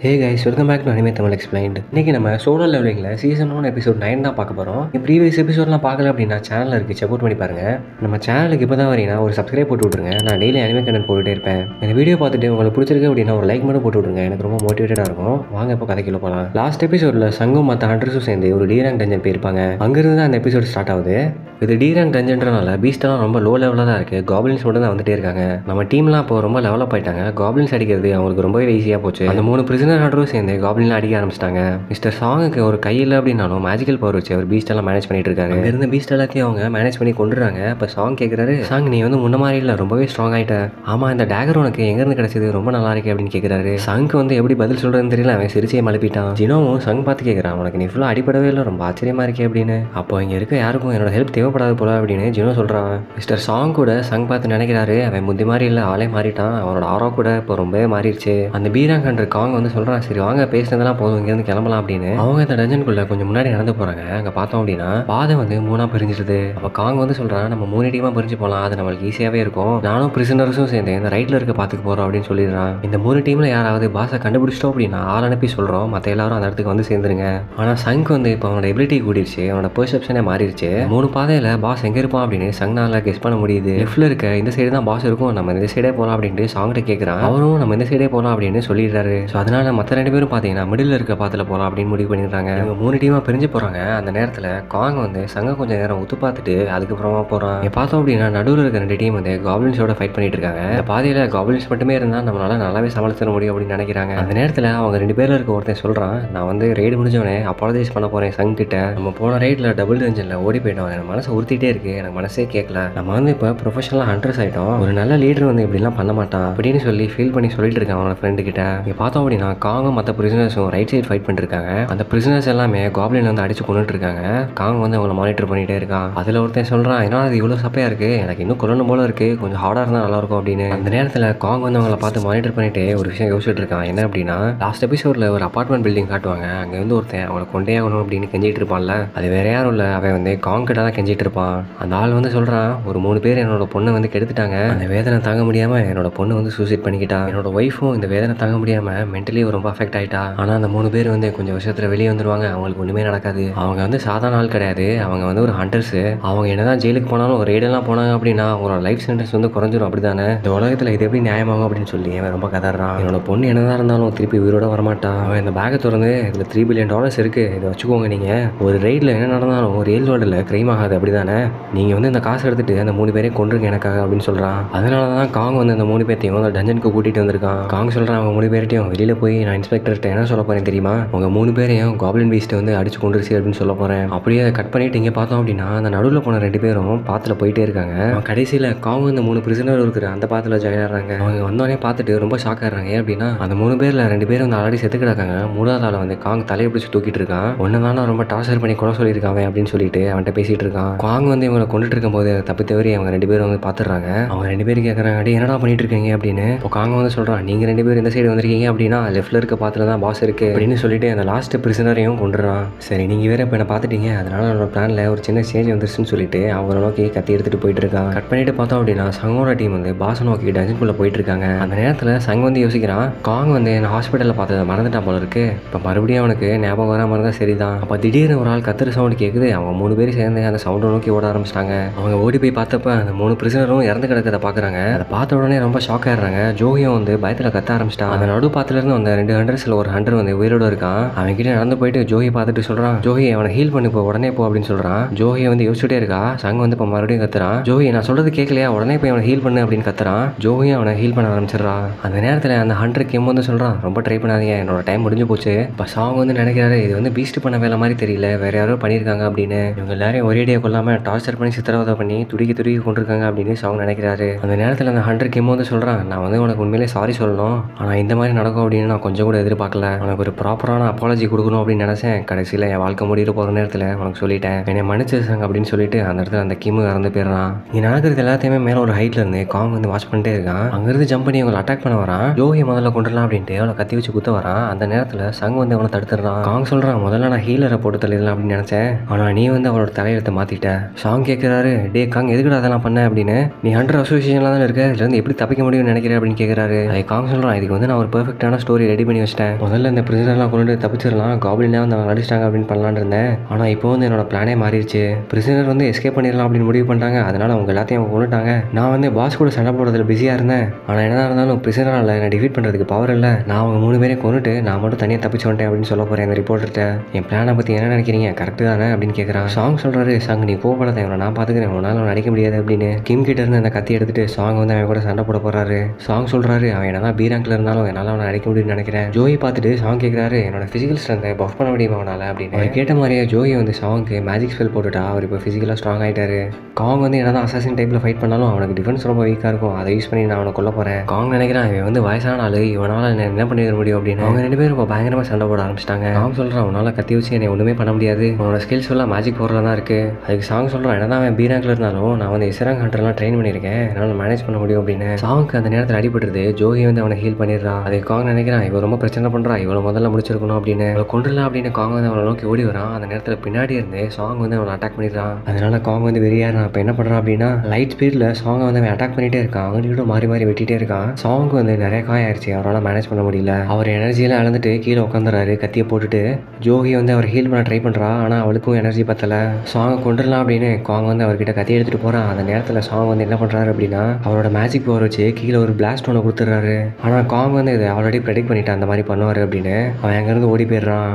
Hey guys, welcome back to anime Tamil explained. இன்னைக்கு நம்ம solo லெவலிங்கில் season 1 episode 9 தான் பார்க்க போகிறோம். ப்ரீவியஸ் எபிசோட்லாம் பார்க்கல அப்படின்னா சேனலில் இருக்குது, செக் அவுட் பண்ணி பாருங்க. நம்ம சேனலுக்கு இப்போ தான் வரீங்கன்னா ஒரு சப்ஸ்கிரைப் போட்டு விட்ருங்க. நான் டெய்லி அனிமே கண்டென்ட் போட்டுட்டே இருப்பேன். இந்த வீடியோ பார்த்துட்டு உங்களுக்கு பிடிச்சிருக்கு அப்படின்னா ஒரு லைக் மட்டும் போட்டு விட்ருங்க. எனக்கு ரொம்ப மோட்டிவேட்டடாக இருக்கும். வாங்க இப்போ கதைக்குள்ள போகலாம். லாஸ்ட் எபிசோடில் சங்கும் மற்ற ஹண்டர்ஸும் சேர்ந்து ஒரு D-rank டஞ்சன் போயிருப்பாங்க. அங்கிருந்து தான் அந்த எபிசோட் ஸ்டார்ட் ஆகுது. இது D-rank டஞ்சன்றனால பீஸ்டெல்லாம் ரொம்ப லோ லெவலில் தான் இருக்குது. காப்ளின்ஸ் மட்டும் தான் வந்துட்டே இருக்காங்க. நம்ம டீம்லாம் இப்போ ரொம்ப லெவலப் ஆயிட்டாங்க. காப்ளின்ஸ் அடிக்கிறது அவங்களுக்கு ரொம்பவே ஈஸியாக போச்சு. அந்த 3 பிரிசனர் ஹண்டரும் சேர்ந்து காப்ளின்லாம் அடிக்க ஆரம்பிச்சிட்டாங்க. மிஸ்டர் சாங்குக்கு ஒரு கையில் அப்படின்னாலும் மேஜிக்கல் பவர் வச்சு அவர் பீஸ்டெல்லாம் மேனேஜ் பண்ணிட்டு இருக்காரு. இருந்த பீஸ்ட் எல்லாத்தையும் அவங்க மேனேஜ் பண்ணி கொண்டுறாங்க. இப்போ சாங் கேட்குறாரு, சாங் நீ வந்து முன்ன மாதிரி இல்லை, ரொம்பவே ஸ்ட்ராங் ஆகிட்ட. ஆமாம், இந்த டேகர் உனக்கு எங்கேருந்து கிடைச்சது, ரொம்ப நல்லா இருக்கு அப்படின்னு கேட்குறாரு. சங்க்கு வந்து எப்படி பதில் சொல்கிறதுன்னு தெரியல. அவன் சிரிச்சே மழுப்பிட்டான். ஜினோவும் சங் பார்த்து கேட்குறான், உனக்கு நீ ஃபுல்லாக அடிப்படவே இல்லை, ரொம்ப ஆச்சரியமா இருக்கே அப்படின்னு. அப்போ இங்கே இருக்க யாருக்கும் என்னோட ஹெல்ப் தேவைப்படாது போல அப்படின்னு ஜினோ சொல்கிறான். மிஸ்டர் சாங் கூட சங் பார்த்து நினைக்கிறாரு, அவன் முந்தி மாதிரி இல்லை, ஆளே மாறிட்டான். அவனோட ஆரோ கூட இப்போ ரொம்பவே மாறிடுச்சு. அந்த B-rank ஹண்டர் காங் வந்து சொல்கிறான், சரி வாங்க பேசினதெல்லாம் போதும், இங்கேருந்து கிளம்பலாம் அப்படின்னு. அவங்க இந்த டஞ்சனுக்குள்ள கொஞ்சம் முன்னாடி நடந்து போகிறாங்க. அங்கே பார்த்தோம் அப்படின்னா பாதை வந்து 3ஆ பிரிஞ்சிருது. அப்போ காங் வந்து சொல்கிறான், நம்ம 3 டீமாக பிரிஞ்சு போகலாம், அது நம்மளுக்கு ஈஸியாகவே இருக்கும். நானும் பிரிசனர்ஸும் சேர்ந்து இந்த ரைட்டில் இருக்க பார்த்துக்கு போகிறோம் அப்படின்னு சொல்லிடுறான். இந்த 3 டீமில் யாராவது பாஸை கண்டுபிடிச்சிட்டோம் அப்படின்னா ஆள் அனுப்பி சொல்கிறோம், மற்ற எல்லாரும் அந்த இடத்துக்கு வந்து சேர்ந்துருங்க. ஆனால் சங்க் வந்து இப்போ அவனோட எபிலிட்டி கூடிருச்சு, அவனோட பெர்செப்ஷனே மாறிடுச்சு. 3 பாதையில் பாஸ் எங்கே இருப்பான் அப்படின்னு சங்னால கெஸ் பண்ண முடியுது. லெஃப்ட்ல இருக்க இந்த சைடு தான் பாஸ் இருக்கும், நம்ம இந்த சைடே போகலாம் அப்படின்ட்டு சாங்கிட்ட கேட்குறான். அவரும் நம்ம இந்த சைடே போகலாம் அப்படின்னு சொல்லிடுறாரு. ஸோ அதனால மற்ற 2 பேரும் பார்த்தீங்கன்னா மிடில் இருக்க பாத்தில் போகலாம் அப்படின்னு முடிவு பண்ணிடுறாங்க. இவங்க 3 டீமாக பிரிஞ்சு போகிறாங்க. அந்த நேரத்தில் காங் வந்து சங்க கொஞ்சம் நேரம் ஒத்து பார்த்துட்டு அதுக்கப்புறமா போகிறான். பார்த்தோம் அப்படின்னா நடுவில் இருக்க 2 டீம் வந்து காப்ளின்ஸோட ஃபைட் பண்ணிட்டு இருக்காங்க. இந்த பாதையில் காப்ளின்ஸ் மட்டுமே இருந்தால் நம்மளால நல்லாவே சமாளிச்சிட முடியும் அப்படின்னு நினைக்கிறாங்க. அந்த நேரத்தில் அவங்க 2 பேரில் இருக்க ஒருத்தன் சொல்கிறான், நான் வந்து ரெய்டு முடிஞ்சவனே அப்பாலஜைஸ் பண்ண போகிறேன் சங் கிட்ட. நம்ம போன ரைடில் டபுள் டஞ்சனில் ஓடி போயிட்டோம், எனக்கு மனசு உறுத்திட்டே இருக்கு, எனக்கு மனசே கேட்கல. நம்ம வந்து இப்போ ப்ரொஃபஷனலாக ஹண்டர்ஸ் ஆகிட்டோம், ஒரு நல்ல லீடர் வந்து இப்படிலாம் பண்ண மாட்டான் அப்படின்னு சொல்லி ஃபீல் பண்ணி சொல்லிட்டு இருக்கான் அவனோட ஃப்ரெண்டு கிட்ட. இங்கே பார்த்தோம் அப்படின்னா காங்கும் மற்ற பிரிசனர்ஸும் ரைட் சைடு ஃபைட் பண்ணிட்டு இருக்காங்க. அந்த பிரிசனர்ஸ் எல்லாமே காப்ளின் வந்து அடிச்சு கொண்டுட்டு இருக்காங்க. காங் வந்து அவங்கள மானிட்டர் பண்ணிட்டே இருக்கான். அதில் ஒருத்தன் சொல்கிறான், ஏன்னா அது இவ்வளோ சப்பையா இருக்கு, எனக்கு இன்னும் கொல்லணும் போல இருக்கு, கொஞ்சம் ஹார்டாக இருந்தால் நல்லா இருக்கும் அப்படின்னு. அந்த நேரத்தில் காங் வந்து அவங்கள பார்த்து மானிட்டர் பண்ணிட்டு ஒரு விஷயம் யோசிச்சுட்டு இருக்கான். என்ன அப்படின்னா லாஸ்ட் எபிசோடில் ஒரு அபார்ட்மெண்ட் பில்டிங் காட்டுவாங்க. அங்கே வந்து ஒருத்தன் அவங்களை கொண்டே ஆகணும் அப்படின்னு கெஞ்சிட்டு இருப்பான்ல, அது வேற யாரும் இல்லை, அவன் வந்து காங் கிட்ட தான் கெஞ்சிட்டு இருப்பான். அந்த ஆள் வந்து சொல்கிறான், ஒரு 3 பேர் என்னோட பொண்ணை வந்து கெடுத்துட்டாங்க, அந்த வேதனை தாங்க முடியாமல் என்னோட பொண்ணு வந்து சூசைட் பண்ணிக்கிட்டா. என்னோட ஒய்ஃபும் இந்த வேதனை தாங்க முடியாமல் மென்டலி ரொம்ப அஃபெக்ட் ஆகிட்டா. ஆனால் அந்த 3 பேர் வந்து கொஞ்சம் வருஷத்தில் வெளியே வந்துடுவாங்க, அவங்களுக்கு ஒன்றுமே நடக்காது. அவங்க வந்து சாதாரண ஆள் கிடையாது, அவங்க வந்து ஒரு ஹண்டர்ஸு. அவங்க என்னதான் ஜெயிலுக்கு போனாலும் ஒரு ரெய்டெல்லாம் போனாங்க அப்படின்னா அவங்களோட லைஃப் சென்டென்ஸ் வந்து குறைஞ்சிரும். அப்படிதானே இந்த உலகத்தில் இது எப்படி நியாயமாகும் அப்படின்னு சொல்லி அவன் ரொம்ப கதறான். என்னோட பொண்ணு என்னதான் இருந்தாலும் திருப்பி உயிரோட வரமாட்டான். அவன் இந்த பேக்கை திறந்து இதில் $3 பில்லியன் இருக்குது, இதை வச்சுக்கோங்க. நீங்கள் ஒரு ரெய்டில் என்ன நடந்தாலும் ஒரு ரியல் வேர்ல்டில் கிரைம் ஆகாது, அப்படிதானே? நீங்கள் வந்து இந்த காசை எடுத்துட்டு அந்த 3 பேரையும் கொண்டுருங்க எனக்காக அப்படின்னு சொல்கிறான். அதனால தான் காங் வந்து அந்த 3 பேர்த்தையும் அந்த டஞ்சனுக்கு கூட்டிகிட்டு வந்திருக்கான். காங் சொல்கிறான், அவங்க 3 பேர்ட்டையும் வெளியில் போய் நான் இன்ஸ்பெக்டர்கிட்ட என்ன சொல்ல போகிறேன் தெரியுமா, அவங்க 3 பேரையும் காப்ளின் பீஸ்ட்டை வந்து அடிச்சு கொண்டுருச்சு அப்படின்னு சொல்ல போகிறேன். அப்படியே அதை கட் பண்ணிட்டு இங்கே பார்த்தோம் அப்படின்னா அந்த நடுவில் போன 2 பேரும் பாத்தில் போயிட்டே இருக்காங்க. கடைசியில் காங் இந்த 3 பிரிசனர் இருக்கிற அந்த பாத்தில் ஜாயின் ஆகிறாங்க. அவங்க வந்தோடனே பார்த்துட்டு ரொம்ப ஷாக் ஆகிறாங்க. ஏன் அப்படின்னா அந்த 3 பேரில் 2 பேரும் வந்து ஆல்ரெடி செத்து கிடக்காங்க. 3வது ஆள் வந்து காங் தலையை பிடிச்சி தூக்கிட்டு இருக்கான். ஒன்று தானே ரொம்ப டார்ச்சர் பண்ணி கொலை சொல்லியிருக்காங்க அப்படின்னு சொல்லிட்டு அவன்கிட்ட பேசிட்டு இருக்கான். காங் வந்து இவங்களை கொண்டுட்டு இருக்கும் போது தப்பி தவறி அவங்க 2 பேரும் வந்து பார்த்துடுறாங்க. அவங்க 2 பேரும் கேட்குறாங்க, அடி என்னடா பண்ணிட்டு இருக்கீங்க அப்படின்னு. இப்போ காங் வந்து சொல்கிறான், நீங்கள் 2 பேரும் இந்த சைடு வந்திருக்கீங்க அப்படின்னா லெஃப்ட்ல இருக்க பாத்தில் தான் பாஸ் இருக்கு அப்படின்னு சொல்லிட்டு அந்த லாஸ்ட் பிரிசனரையும் கொண்டுறான். சரி, நீங்கள் வேற இப்போ என்ன பார்த்துட்டீங்க, அதனால என்னோட பிளானில் ஒரு சின்ன சேஞ்ச் வந்துருச்சுன்னு சொல்லிட்டு அவங்கள நோக்கி கத்தி எடுத்துகிட்டு போயிட்டு இருக்கான். கட் பண்ணிட்டு பார்த்தோம் அப்படின்னா சங்கோட டீம் வந்து பாஸை நோக்கி டஞ்சனுக்குள்ளே போயிட்டு இருக்காங்க. அந்த நேரத்தில் சங் வந்து யோசிக்கிறான், காங் வந்து நான் ஹாஸ்பிட்டலில் பார்த்ததை மறந்துட்டான் போல இருக்கு, இப்போ மறுபடியும் அவனுக்கு ஞாபகம் வராமல் இருந்தால் சரிதான். அப்போ திடீர்னு ஒரு ஆள் கத்துற சவுண்டு கேட்குது. அவங்க 3 பேரும் சேர்ந்து அந்த சவுண்டை நோக்கி ஓட ஆரம்பிச்சிட்டாங்க. அவங்க ஓடி போய் பார்த்தப்ப அந்த 3 பிரிசனரும் இறந்து கிடக்கிறத பார்க்குறாங்க. அதை பார்த்த உடனே ரொம்ப ஷாக் ஆயிடுறாங்க. ஜோகியும் வந்து பயத்தில் கத்த ஆரம்பிச்சிட்டான். அந்த நடு பாத்திலேருந்து அந்த 2 ஹண்டர்ஸில் ஒரு ஹண்டர் வந்து உயிரோடு இருக்கான். அவன் கிட்ட நடந்து போயிட்டு ஜோஹி பார்த்துட்டு சொல்கிறான், ஜோஹி அவனை ஹீல் பண்ணி போ, உடனே போ அப்படின்னு சொல்கிறான். ஜோஹியை வந்து யோசிச்சுட்டே இருக்கா. சங் வந்து இப்போ மறுபடியும் கத்துறான், ஜோஹி நான் சொல்கிறது கேட்கலையா, உடனே போய் அவனை ஹீல் பண்ணு அப்படின்னு கத்துறான். ஜோஹியும் அவனை ஹீல் பண்ண ஆரம்பிச்சிடறான். அந்த நேரத்தில் அந்த ஹண்டர் கிம் வந்து சொல்கிறான், ரொம்ப ட்ரை பண்ணாதீங்க, என்னோட டைம் முடிஞ்சு போச்சு. இப்போ சாங் வந்து நினைக்கிறாரு, இது வந்து பீஸ்ட் பண்ண வேலை மாதிரி தெரியல, வேற யாரோ பண்ணியிருக்காங்க அப்படின்னு. இவங்க எல்லாரையும் ஒரேடியாக கொள்ளாமல் டார்ச்சர் பண்ணி சித்திரவதை பண்ணி துடிக்கி கொண்டிருக்காங்க அப்படின்னு சாங் நினைக்கிறாரு. அந்த நேரத்தில் அந்த ஹண்டர் கிம் வந்து சொல்கிறான், நான் வந்து உனக்கு உண்மையிலே சாரி சொல்லணும், ஆனால் இந்த மாதிரி நடக்கும் அப்படின்னு நான் கொஞ்சம் கூட எதிர்பார்க்கல. உனக்கு ஒரு ப்ராப்பரான அப்பாலஜி கொடுக்கணும் அப்படின்னு நினச்சேன். கடைசியில் என் வாழ்க்கை முடிகிற போகிற நேரத்தில் உனக்கு சொல்லிட்டேன், என்னை மன்னிச்சிருந்தாங்க அப்படின்னு சொல்லிட்டு அந்த இடத்துல அந்த கிம் இறந்து போயிடுறான். இங்கே நடக்கிறது எல்லாத்தையுமே மேலே ஒரு ஹைட்ல இருந்து காங் வந்து வாட்ச் பண்ணிட்டே இருக்கான். அங்கிருந்து ஜம்ப் பண்ணி அவங்களை அட்டாக் பண்ண வரான். ஜோஹி முதல்ல கொண்டுடலாம் அப்படின்ட்டு அவனை கத்தி வச்சு குத்த வரான். அந்த நேரத்தில் சங் வந்து அவனை தடுத்துடுறான். காங் சொல்கிறான், முதல்ல நான் ஹீலரை போட்டு தள்ளிடலாம் அப்படின்னு நினச்சேன், ஆனால் நீ வந்து அவளோட தலையெழுத்தை மாற்றிட்ட. சாங் கேட்குறாரு, டே காங் எதுக்குடா அதெல்லாம் பண்ண அப்படின்னு, நீ ஹண்டர் அசோசியேஷனில் தான் இருக்க, இதுலேருந்து எப்படி தப்பிக்க முடியும்னு நினைக்கிறேன் அப்படின்னு கேட்குறாரு. அதை காங் சொல்கிறான், இதுக்கு வந்து நான் ஒரு பெர்ஃபெக்டான ஸ்டோரி ரெடி பண்ணி வச்சிட்டேன். முதல்ல இந்த பிரிசனர்லாம் கொண்டு தப்பிச்சிடலாம், காப்ளினா வந்து அவங்க அடிச்சிட்டாங்க அப்படின்னு பண்ணலான்னு இருந்தேன். ஆனால் இப்போ வந்து என்னோட பிளானே மாறிடுச்சு. பிரிசனர் வந்து எஸ்கேப் பண்ணிடலாம் அப்படின்னு முடிவு பண்ணிட்டாங்க. அதனால அவங்க எல்லாத்தையும் அவங்க கொண்டுட்டாங்க. நான் வந்து பாஸ் கூட சண்டை போடுறதுல பிஸியாக இருந்தேன். ஆனால் என்ன இருந்தாலும் பிரிசனரால் என்னை டிஃபீட் பண்ணுறதுக்கு பவர் இல்லை. நான் அவங்க 3 பேரையும் கொண்டுட்டு நான் மட்டும் தனியாக தப்பிச்சு வந்துட்டேன் அப்படின்னு சொல்ல போகிறேன் இந்த ரிப்போர்ட்டர்கிட்ட. என் பிளானை பற்றி என்ன நினைக்கிறீங்க, கரெக்டு தானே அப்படின்னு கேட்குறான். சாங் சொல்கிறாரு, சாங் நீ கோவப்படாத, இவனை நான் பார்த்துக்கிறேன், உன்னால் அவன் அடிக்க முடியாது அப்படின்னு. கிம் கிட்ட இருந்து அந்த கத்தி எடுத்துட்டு சாங் வந்து அவன் கூட சண்டை போட போகிறாரு. சாங் சொல்கிறாரு, அவன் என்னதான் பி ரேங்க்ல இருந்தாலும் என்னால் அவனை அடிக்க முடியும்னு நினைக்கிறேன். ஜோயை பார்த்துட்டு சாங் கேட்குறாரு, என்னோட ஃபிசிக்கல் ஸ்ட்ரென்த்தை பஃப் பண்ண முடியுமா அவனால் அப்படின்னு. அவர் கேட்ட மாதிரியே ஜோயை வந்து சாங்க்கு மேஜிக் ஸ்பெல் போட்டுட்டா அவர் இப்போ ஃபிசிக்கலாக ஸ்ட்ராங் ஆகிட்டாரு. காங் வந்து என்னதான் அசாசின் டைப்பில் ஃபைட் பண்ணாலும் அவனுக்கு டிஃபென்ஸ் ரொம்ப வீக்காக இருக்கும். அதை யூஸ் பண்ணி நான் அவனை கொல்ல போகிறேன். காங் நினைக்கிறான், இவன் வந்து வயசான ஆளு, இவனால் என்ன பண்ணிட முடியும் அப்படின்னு. அவங்க 2 பேரும் இப்போ பயங்கரமாக சண்டை போட ஆரம்பிச்சிட்டாங்க. சாங் சொல்கிறான், உன்னால் கத்தி வச்சு என்னை ஒன்றுமே பண்ண முடியாது, உன்னோட ஸ்கில்ஸ் எல்லாம் மேஜிக் பவரில் தான் இருக்குது. அதுக்கு சாங் சொல்கிறான், என்னதான் அவன் பி ரேங்க்ல இருந்தாலும் நான் வந்து எஸ்ராங் ஹண்டர்லாம் ட்ரெயின் பண்ணியிருக்கேன், என்னால் மேனேஜ் பண்ண முடியும் அப்படின்னு. சாங்க்கு அந்த நேரத்தில் அடிபட்டுருது. ஜோஹி வந்து அவனை ஹீல் பண்ணிடுறா. அதுக்கு காங் நினைக்கிறான், இவன் ரொம்ப பிரச்சனை பண்ணுறா, இவ்வளோ முதல்ல முடிச்சிருக்கணும் அப்படின்னு. அவளை கொண்டுலாம் அப்படின்னு காங் வந்து அவனை நோக்கி ஓடி வரான். அந்த நேரத்தில் பின்னாடி இருந்து சாங் வந்து அவனை அட்டாக் பண்ணிடுறான். அதனால காங் வந்து வெறியாறான். இப்போ என்ன பண்ணுறான் அப்படின்னா, லைட் ஸ்பீடில் சாங்கை வந்து அவன் அட்டாக் பண்ணிகிட்டே இருக்கான். அவன்கிட்ட மாறி மாறி வெட்டிகிட்டே இருக்கான். சாங் வந்து நிறைய காயாயிருச்சு, அவரால் மேனேஜ் பண்ண முடியல. அவர் எனர்ஜியெல்லாம் இழந்துட்டு கீழே உட்காந்துறாரு கத்தியை போட்டுட்டு. ஜோஹி வந்து அவர் ஹீல் பண்ண ட்ரை பண்ணுறா. ஆனால் அவளுக்கும் எனர்ஜி பத்தலை. சாங்கை கொண்டுடலாம் அப்படின்னு காங் வந்து அவர்கிட்ட கத்தி எடுத்துகிட்டு போகிறான். அந்த நேரத்தில் சாங் வந்து என்ன பண்ணுறாரு அப்படின்னா, அவரோட மேஜிக் பவர் வச்சு கீழே ஒரு பிளாஸ்ட் ஒன்று கொடுத்துட்றாரு. ஆனால் காங் வந்து இதை ஆல்ரெடி ப்ரெடிக்ட் பண்ணிட்டான் அந்த மாதிரி பண்ணுவார் அப்படின்னு. அவன் அங்கேருந்து ஓடி போயிடுறான்.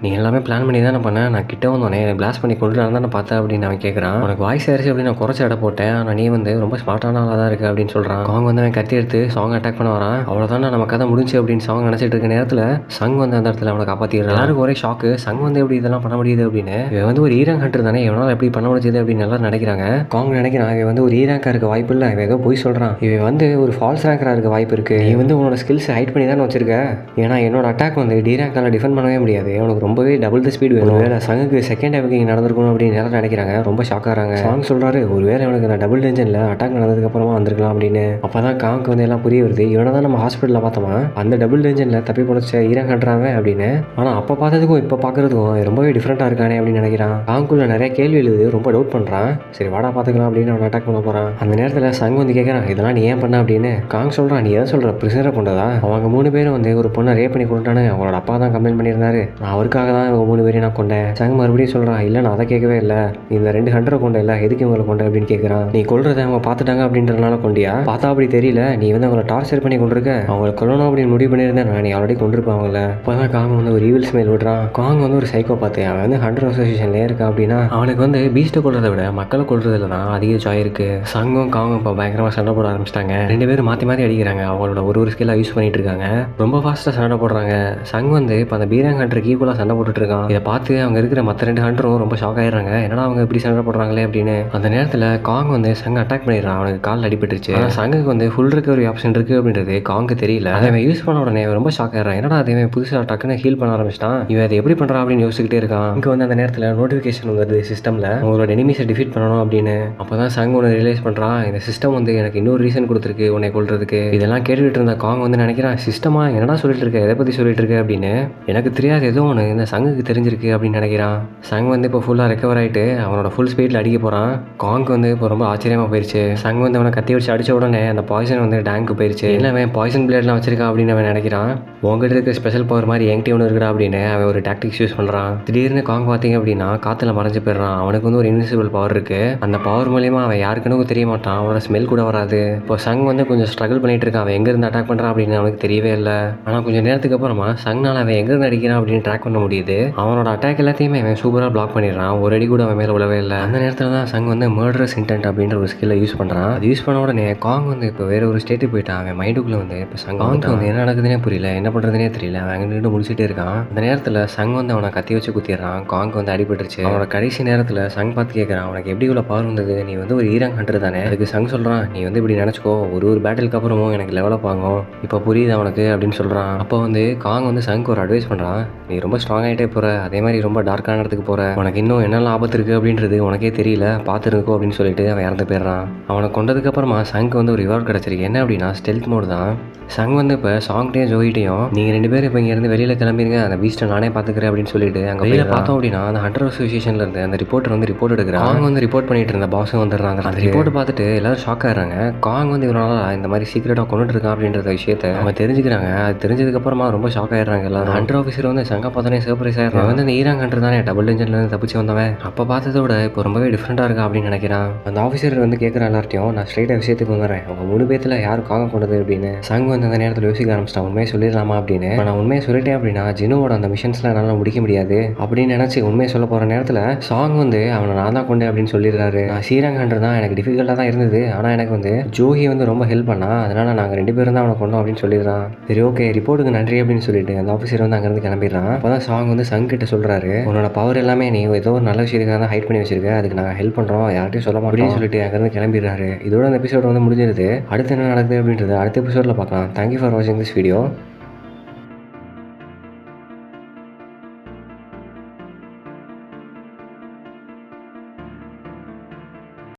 நீ எல்லாமே பிளான் பண்ணி தானே பண்ணேன், நான் கிட்ட வந்தோடனே பிளாஸ்ட் பண்ணி கொண்டு தானே பார்த்தேன் அப்படின்னு அவன் கேட்குறான். உனக்கு வாய்ஸ் ஆயிடுச்சு அப்படின்னு நான் குறைச்ச இடம் போட்டேன், ஆனால் நீ வந்து ரொம்ப ஸ்மார்ட்டான ஆளாக தான் இருக்குது அப்படின்னு சொல்கிறான். காங் வந்து அவன் கத்தி எடுத்து சாங் அட்டாக் பண்ண வரான். அவ்வளோதானே நம்ம கதை முடிஞ்சு அப்படின்னு சாங் நினச்சிட்டு இருக்க நேரத்தில் சங் வந்து அந்த இடத்துல அவனை காப்பாற்றிடுறான். எல்லாருக்கும் ஒரே ஷாக்கு, சங் வந்து எப்படி இதெல்லாம் பண்ண முடியுது அப்படின்னு. இவன் வந்து ஒரு ஈராங் ஹண்டர் தானே, இவனால் எப்படி பண்ண முடிஞ்சது அப்படின்னு எல்லாரும் நினைக்கிறாங்க. காங் நினைக்கிறான், இவன் வந்து ஒரு ஈராங்காக இருக்க வாய்ப்பு இல்லை, இவன் ஏதோ போய் சொல்கிறான், இவன் வந்து ஒரு ஃபால்ஸ் ரேங்கராக இருக்க வாய்ப்பு இருக்குது. நீ வந்து உன்னோட ஸ்கில்ஸ் ஹைட் பண்ணி தானே வச்சிருக்க, ஏன்னா என்னோட அட்டாக் வந்து டி ரேங்கால் டிஃபெண்ட் பண்ணவே முடியாது, உனக்கு ரொம்பவே டபுள் த ஸ்பீட் வேணும். ஒருவேளை சங்குக்கு செகண்ட் டைமுக்கு இங்கே நடந்திருக்கணும் அப்படின்னு எல்லாரும் நினைக்கிறாங்க. ரொம்ப ஷாக் ஆகிறாங்க. சாங் சொல்கிறாரு, ஒருவேளை இவனுக்கு நான் டபுள் டென்ஷனில் அட்டாக் நடந்ததுக்கு அப்புறமா வந்திருக்கலாம் அப்படின்னு. அப்போ தான் காங்க்கு வந்து எல்லாம் புரிய வருது, இவனை தான் நம்ம ஹாஸ்பிட்டலில் பார்த்தோமா, அந்த டபுள் டென்ஷனில் தப்பி பொழைச்ச ஈரான் கட்டுறாங்க அப்படின்னு. ஆனால் அப்போ பார்த்ததுக்கும் இப்போ பார்க்குறதுக்கும் ரொம்பவே டிஃப்ரெண்ட்டாக இருக்கானே அப்படின்னு நினைக்கிறான். காங்குள்ள நிறைய கேள்வி எழுது, ரொம்ப டவுட் பண்ணுறான். சரி வாடா பார்த்துக்கலாம் அப்படின்னு அவன் அட்டாக் பண்ண போகிறான். அந்த நேரத்தில் சங் வந்து கேட்குறான், இதெல்லாம் நீ ஏன் பண்ண அப்படின்னு. காங் சொல்கிறான், நீ எதை சொல்கிற, பிரிசனரை கொண்டதா, அவங்க 3 பேரும் வந்து ஒரு பொண்ணை ரேப் பண்ணி கொண்டுட்டானு அவங்களோட அப்பா தான் கம்ப்ளைண்ட் பண்ணியிருந்தாரு, நான் அவருக்காக தான் இவங்க 3 பேரையும் நான் கொண்டேன். சங் மறுபடியும் சொல்கிறான், இல்லை நான் அதை கேட்கவே இல்லை, இந்த 2 ஹண்டரை கொண்ட இல்லை, எதுக்கு இவங்களை கொண்ட அப்படின்னு கேட்குறான். நீ கொள்றதை அவங்க பார்த்துட்டாங்க அப்படின்றதுனால கொண்டியா, பார்த்தா அப்படி தெரியல, நீ வந்து அவங்களை டார்ச்சர் பண்ணி கொண்டிருக்க, அவங்களை கொல்லணும் அப்படின்னு முடிவு பண்ணியிருந்தேன், நான் நீ ஆல்ரெடி கொண்டிருப்பேன் அவங்கள. இப்போ தான் காங் வந்து ஒரு ஈவில் ஸ்மெல் விடுறான். காங் வந்து ஒரு சைக்கோ பார்த்து, அவன் வந்து ஹண்டர் அசோசியேஷன்லேயே இருக்கா அப்படின்னா அவனுக்கு வந்து பீஸ்ட்டை கொள்றதை விட மக்களை கொள்றதுல தான் அதிக ஜாய் இருக்கு. சங்கும் காங்கும் இப்போ பயங்கரமாக சண்டை போட ஆரம்பிச்சிட்டாங்க. 2 பேரும் மாற்றி மாற்றி அடிக்கிறாங்க. அவங்களோட ஒரு ஸ்கில்லாக யூஸ் பண்ணிட்டு இருக்காங்க. ரொம்ப ஃபாஸ்ட்டாக சண்டை போடுறாங்க. சங் வந்து இப்போ அந்த பீராங் ஹண்டருக்கு ஈக்குவலாக சண்டை போட்டுட்டு இருக்கான். இதை பார்த்து அவங்க இருக்கிற மற்ற 2 ஹண்டரும் ரொம்ப ஷாக் ஆயிடுறாங்க. என்னடா அவங்க இப்படி சண்டை போடுறாங்களே அப்படின்னு. அந்த நேரத்தில் காங் வந்து சங் அட்டாக் பண்ணிடுறான். அவனுக்கு கால் அடிபட்டுருச்சு. ஆனால் சங்குக்கு வந்து ஃபுல் ரிகவரி ஆப்ஷன் இருக்குது அப்படின்றது காங்கு தெரியல. அதை யூஸ் பண்ண உடனே ரொம்ப ஷாக் ஆயிடுறான். என்னடா அதே புதுசாக டக்குன்னு ஹீல் பண்ண ஆரம்பிச்சிட்டான், இவன் அதை எப்படி பண்ணுறான் அப்படின்னு யோசிச்சுக்கிட்டே இருக்கான். இங்கே வந்து அந்த நேரத்தில் நோட்டிஃபிகேஷன் வருது சிஸ்டமில், உங்களோட எனிமீஸை டிஃபீட் பண்ணணும் அப்படின்னு. அப்போ தான் சங் ஒன்று ரியலைஸ் பண்ணுறான், இந்த சிஸ்டம் வந்து எனக்கு இன்னொரு ரீசன் கொடுத்துருக்கு உன்னை கொள்றதுக்கு. இதெல்லாம் கேட்டுக்கிட்டு இருந்த காங் வந்து நினைக்கிறான், சிஸ்டமா என்னடா சொல்லிட்டு இருக்க, எதை பற்றி சொல்லிட்டு இருக்க அப்படின்னு. எனக்கு தெரியாது, ஏதோ ஒன்று இந்த சங்குக்கு தெரிஞ்சிருக்கு அப்படின்னு நினைக்கிறான். சங் வந்து இப்போ ஃபுல்லாக ரெக்கவர் ஆகிட்டு அவனோட ஃபுல் ஸ்பீடில் அடிக்க போகிறான். காங்க்கு வந்து இப்போ ரொம்ப ஆச்சரியமாக போயிடுச்சு. சங் வந்து அவனை கத்தி வச்சு அடித்த உடனே அந்த பாய்சன் வந்து டேங்க்கு போயிடுச்சு. இல்லை அவன் பாய்சன் பிளேட்லாம் வச்சிருக்கான் அப்படின்னு அவன் நினைக்கிறான். உங்ககிட்ட இருக்க ஸ்பெஷல் பவர் மாதிரி என்கிட்ட ஒன்று இருக்குடா அப்படின்னு அவன் ஒரு டாக்டிக்ஸ் யூஸ் பண்ணுறான். திடீர்னு காங் பார்த்தீங்க அப்படின்னா காற்றுல மறைஞ்சு போயிடுறான். அவனுக்கு வந்து ஒரு இன்விசிபிள் பவர் இருக்குது. அந்த பவர் மூலியமாக அவன் யாருக்குன்னு தெரிய மாட்டான், அவனோட ஸ்மெல் கூட வராது. இப்போ சங் வந்து கொஞ்சம் ஸ்ட்ரகிள் பண்ணிட்டு இருக்கான், அவன் எங்கேருந்து அட்டாக் பண்ணுறான் அப்படின்னு அவனுக்கு தெரியவே இல்லை. ஆனால் கொஞ்சம் நேரத்துக்கு அப்புறமா சங்னால் அவன் எங்கேருந்து அடிக்கிறான் அப்படின்னு ட்ராக் பண்ண முடியுது. அவனோட அட்டாக் எல்லாத்தையுமே அவன் சூப்பராக பிளாக் பண்ணிடுறான். ஒரு அடி கூட அவன் மேலே விழவே இல்லை. அந்த நேரத்தில் தான் சங் வந்து மர்டரஸ் இன்டென்ட் அப்படின்ற ஒரு ஸ்கில்லை யூஸ் பண்ணுறான். அது யூஸ் பண்ண உடனே காங் வந்து இப்போ வேற ஒரு ஸ்டேட்டுக்கு போயிட்டான். அவன் மைண்டுக்குள்ளே வந்து இப்போ காங்க்கு வந்து என்ன நடக்குதுன்னே புரியல, என்ன பண்ணுறதுனே தெரியல. அவன் அங்கிட்டு முடிச்சுட்டே இருக்கான். அந்த நேரத்தில் சங் வந்து அவனை கத்தி வச்சு குத்திடுறான். காங்க்கு வந்து அடிபட்டுருச்சு. அவனோட கடைசி நேரத்தில் சங் பார்த்து கேட்குறான், அவனுக்கு எப்படி இவ்வளோ பவர் வந்தது, நீ வந்து ஒரு ஈராங் ஹண்டர் தானே. அதுக்கு சங் சொல்கிறான், நீ வந்து இப்படி நினச்சிக்கோ, ஒரு பேட்டிலுக்கு அப்புறமும் எனக்கு லெவலப் ஆகும், இப்போ புரியுது அவனுக்கு அப்படின்னு சொல்கிறான். அப்போ வந்து காங் வந்து சங்க்கு ஒரு அட்வைஸ் பண்ணுறான், நீ ரொம்ப ஸ்ட்ராங் ஆகிட்டே போகிற, அதே மாதிரி ரொம்ப டார்க்கான இடத்துக்கு போகிற, உனக்கு இன்னும் என்னெல்லாம் ஆபத்து இருக்குது அப்படின்றது உனக்கே தெரியல, பார்த்துருக்கோ அப்படின்னு சொல்லிட்டு அவன் இறந்து போயிடுறான். அவனை கொண்டதுக்கப்புறமா சங்க்கு வந்து ஒரு ரிவார்ட் கிடச்சிருக்கு. என்ன அப்படின்னா ஸ்டெல்த் மோடு தான். சங் வந்து இப்போ சாங்டையும் ஜோயிட்டையும் நீங்கள் 2 பேரும் இப்போ இங்கேருந்து வெளியில் கிளம்பிடுங்க, அந்த பீஸ்ட்டை நானே பார்த்துக்கிறேன் அப்படின்னு சொல்லிட்டு அங்கே வெளியில் பார்த்தோம் அப்படின்னா அந்த ஹண்டர் அசோசியேஷனில் இருந்து அந்த ரிப்போர்ட்டர் வந்து ரிப்போர்ட் எடுக்கிறான். காங் வந்து ரிப்போர்ட் பண்ணிட்டு இருந்த பாஸும் வந்துடுறாங்க. அந்த ரிப்போர்ட் பார்த்துட்டு எல்லாரும் ஷாக் ஆகிறாங்க. காங் வந்து இவரால் இந்த மாதிரி சீக்கிரட்டாக கொண்டுட்டு இருக்கான் அப்படின்ற விஷயத்தை அவங்க தெரிஞ்சுக்கிறாங்க. அது தெரிஞ்சதுக்கப்புறமா ரொம்ப ஷாக் ஆயிடுறாங்க எல்லாரும். ஹண்டர் ஆஃபீஸர் வந்து சங்கா பார்த்தோன்னே சர்ப்ரைஸ் ஆயிடுறான். வந்து அந்த ஈரான் ஹண்டர் தானே டபுள் இன்ஜின்லேருந்து தப்பிச்சு வந்தவன், அப்போ பார்த்ததை விட இப்போ ரொம்பவே டிஃப்ரெண்ட்டாக இருக்கா அப்படின்னு நினைக்கிறான். அந்த ஆஃபீஸர் வந்து கேட்குற எல்லார்ட்டையும் நான் ஸ்ட்ரைட்டாக விஷயத்துக்கு வந்துடுறேன், அவங்க 3 பேத்தில் யார் காங்க கொண்டது அப்படின்னு. சங் வந்து அந்த நேரத்தில் யோசிக்க ஆரம்பிச்சிட்டான், உண்மையை சொல்லிடலாமா அப்படின்னு. நான் உண்மையை சொல்லிட்டேன் அப்படின்னா ஜினுவோட அந்த மிஷன்ஸ்லாம் என்னால் முடிக்க முடியாது அப்படின்னு நினச்சி உண்மையை சொல்ல போகிற நேரத்தில் சாங் வந்து அவனை நான் தான் கொண்டேன் அப்படின்னு சொல்லிடுறாரு. நான் சீரங் ஹண்டர் தான், எனக்கு டிஃபிகல்ட்டாக தான் இருந்தது, ஆனால் எனக்கு வந்து ஜோஹி வந்து ரொம்ப ஹெல்ப் பண்ணா, அதனால் நாங்கள் 2 பேரும் தான் அவனை கொண்டோம் அப்படின்னு சொல்லிடுறான். சரி ஓகே ரிப்போர்ட்டுக்கு நன்றி அப்படின்னு சொல்லிட்டு அந்த ஆஃபீஸர் வந்து அங்கேருந்து கிளம்பிடுறான். அப்போ தான் சாங் வந்து சங் கிட்ட சொல்கிறாரு, உன்னோட பவர் எல்லாமே நீ ஏதோ ஒரு நல்ல விஷயத்துக்காக தான் ஹைட் பண்ணி வச்சிருக்க, அதுக்கு நாங்கள் ஹெல்ப் பண்ணுறோம், யார்ட்டையும் சொல்ல மாட்டோம் அப்படின்னு சொல்லிட்டு அங்கேருந்து கிளம்பிடுறாரு. இதோட அந்த எபிசோட் வந்து முடிஞ்சிருது. அடுத்து என்ன நடக்குது அப்படின்றது அடுத்த எபிசோடில் பார்க்கலாம். தேங்க்யூ ஃபார் வாட்சிங் திஸ் வீடியோ.